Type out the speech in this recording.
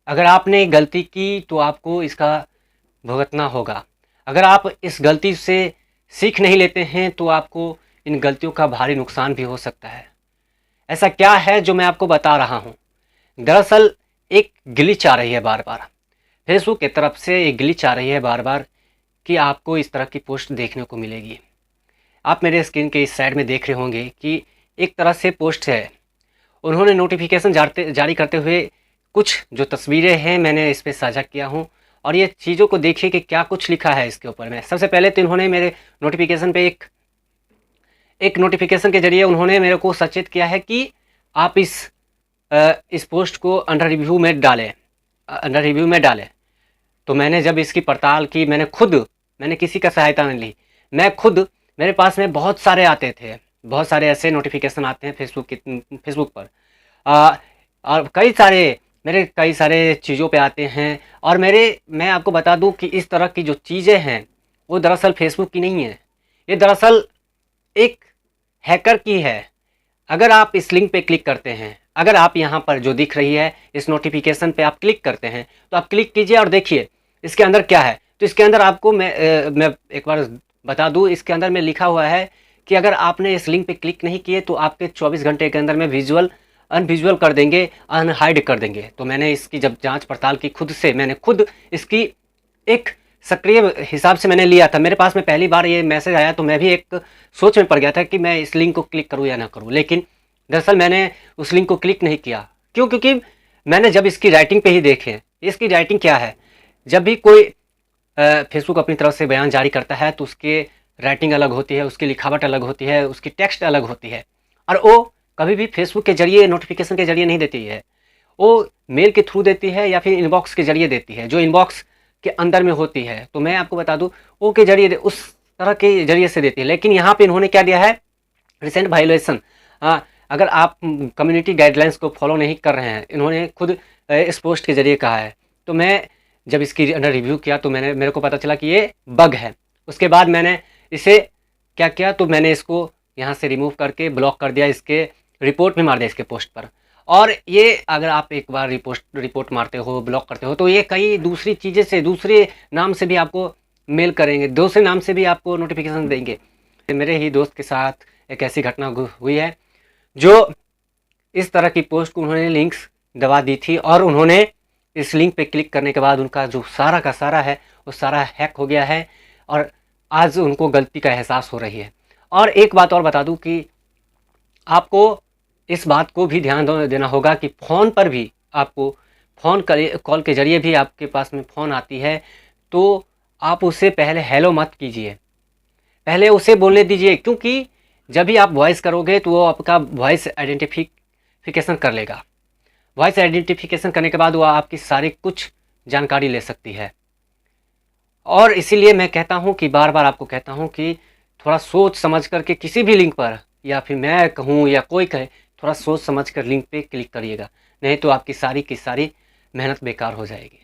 अगर आपने गलती की तो आपको इसका भुगतना होगा। अगर आप इस गलती से सीख नहीं लेते हैं तो आपको इन गलतियों का भारी नुकसान भी हो सकता है। ऐसा क्या है जो मैं आपको बता रहा हूँ? दरअसल एक ग्लिच आ रही है बार बार, फेसबुक की तरफ से एक ग्लिच आ रही है बार बार कि आपको इस तरह की पोस्ट देखने को मिलेगी। आप मेरे स्क्रीन के इस साइड में देख रहे होंगे कि एक तरह से पोस्ट है। उन्होंने नोटिफिकेशन जारी करते हुए कुछ जो तस्वीरें हैं मैंने इस पर साझा किया हूँ, और ये चीज़ों को देखिए कि क्या कुछ लिखा है इसके ऊपर में। सबसे पहले तो इन्होंने मेरे नोटिफिकेशन पे एक नोटिफिकेशन के जरिए उन्होंने मेरे को सचेत किया है कि आप इस पोस्ट को अंडर रिव्यू में डालें। तो मैंने जब इसकी पड़ताल की, मैंने किसी का सहायता नहीं ली, मैं खुद, मेरे पास में बहुत सारे आते थे, बहुत सारे ऐसे नोटिफिकेशन आते हैं फेसबुक पर, और कई सारे चीज़ों पे आते हैं। और मैं आपको बता दूं कि इस तरह की जो चीज़ें हैं वो दरअसल फेसबुक की नहीं है, ये दरअसल एक हैकर की है। अगर आप इस लिंक पे क्लिक करते हैं, अगर आप यहाँ पर जो दिख रही है इस नोटिफिकेशन पे आप क्लिक करते हैं, तो आप क्लिक कीजिए और देखिए इसके अंदर क्या है। तो इसके अंदर आपको मैं एक बार बता दूं, इसके अंदर में लिखा हुआ है कि अगर आपने इस लिंक पे क्लिक नहीं किए तो आपके 24 घंटे के अंदर में अनविजुअल कर देंगे, अनहाइड कर देंगे। तो मैंने इसकी जब जांच पड़ताल की मैंने खुद इसकी एक सक्रिय हिसाब से मैंने लिया था। मेरे पास में पहली बार ये मैसेज आया तो मैं भी एक सोच में पड़ गया था कि मैं इस लिंक को क्लिक करूँ या ना करूँ, लेकिन दरअसल मैंने उस लिंक को क्लिक नहीं किया। क्यों? क्योंकि मैंने जब इसकी राइटिंग पे ही देखे, इसकी राइटिंग क्या है, जब भी कोई फेसबुक अपनी तरफ से बयान जारी करता है तो उसके राइटिंग अलग होती है, उसकी लिखावट अलग होती है, उसकी टेक्स्ट अलग होती है, और वो कभी भी फेसबुक के जरिए, नोटिफिकेशन के जरिए नहीं देती है, वो मेल के थ्रू देती है या फिर इनबॉक्स के जरिए देती है, जो इनबॉक्स के अंदर में होती है। तो मैं आपको बता दूं, वो के जरिए, उस तरह के जरिए से देती है। लेकिन यहाँ पे इन्होंने क्या दिया है, रिसेंट वायलेशन। अगर आप कम्युनिटी गाइडलाइंस को फॉलो नहीं कर रहे हैं, इन्होंने खुद इस पोस्ट के जरिए कहा है। तो मैं जब इसकी अंडर रिव्यू किया तो मेरे को पता चला कि ये बग है। उसके बाद मैंने इसे क्या किया, तो मैंने इसको यहाँ से रिमूव करके ब्लॉक कर दिया, इसके रिपोर्ट में मार दिया इसके पोस्ट पर। और ये अगर आप एक बार रिपोर्ट मारते हो, ब्लॉक करते हो, तो ये कई दूसरी चीज़ें से, दूसरे नाम से भी आपको मेल करेंगे, दूसरे नाम से भी आपको नोटिफिकेशन देंगे। मेरे ही दोस्त के साथ एक ऐसी घटना हुई है, जो इस तरह की पोस्ट को उन्होंने लिंक्स दबा दी थी, और उन्होंने इस लिंक पे क्लिक करने के बाद उनका जो सारा का सारा है वो सारा हैक हो गया है, और आज उनको गलती का एहसास हो रही है। और एक बात और बता दूं कि आपको इस बात को भी ध्यान देना होगा कि फ़ोन पर भी आपको कॉल के ज़रिए भी आपके पास में फ़ोन आती है, तो आप उससे पहले हेलो मत कीजिए, पहले उसे बोलने दीजिए। क्योंकि जब भी आप वॉइस करोगे तो वो आपका वॉइस आइडेंटिफिकेशन कर लेगा। वॉइस आइडेंटिफिकेशन करने के बाद वो आपकी सारी कुछ जानकारी ले सकती है। और इसीलिए मैं कहता हूँ कि बार बार आपको कहता हूँ कि थोड़ा सोच समझ करके किसी भी लिंक पर, या फिर मैं कहूँ या कोई कहे, थोड़ा सोच समझ कर लिंक पे क्लिक करिएगा, नहीं तो आपकी सारी की सारी मेहनत बेकार हो जाएगी।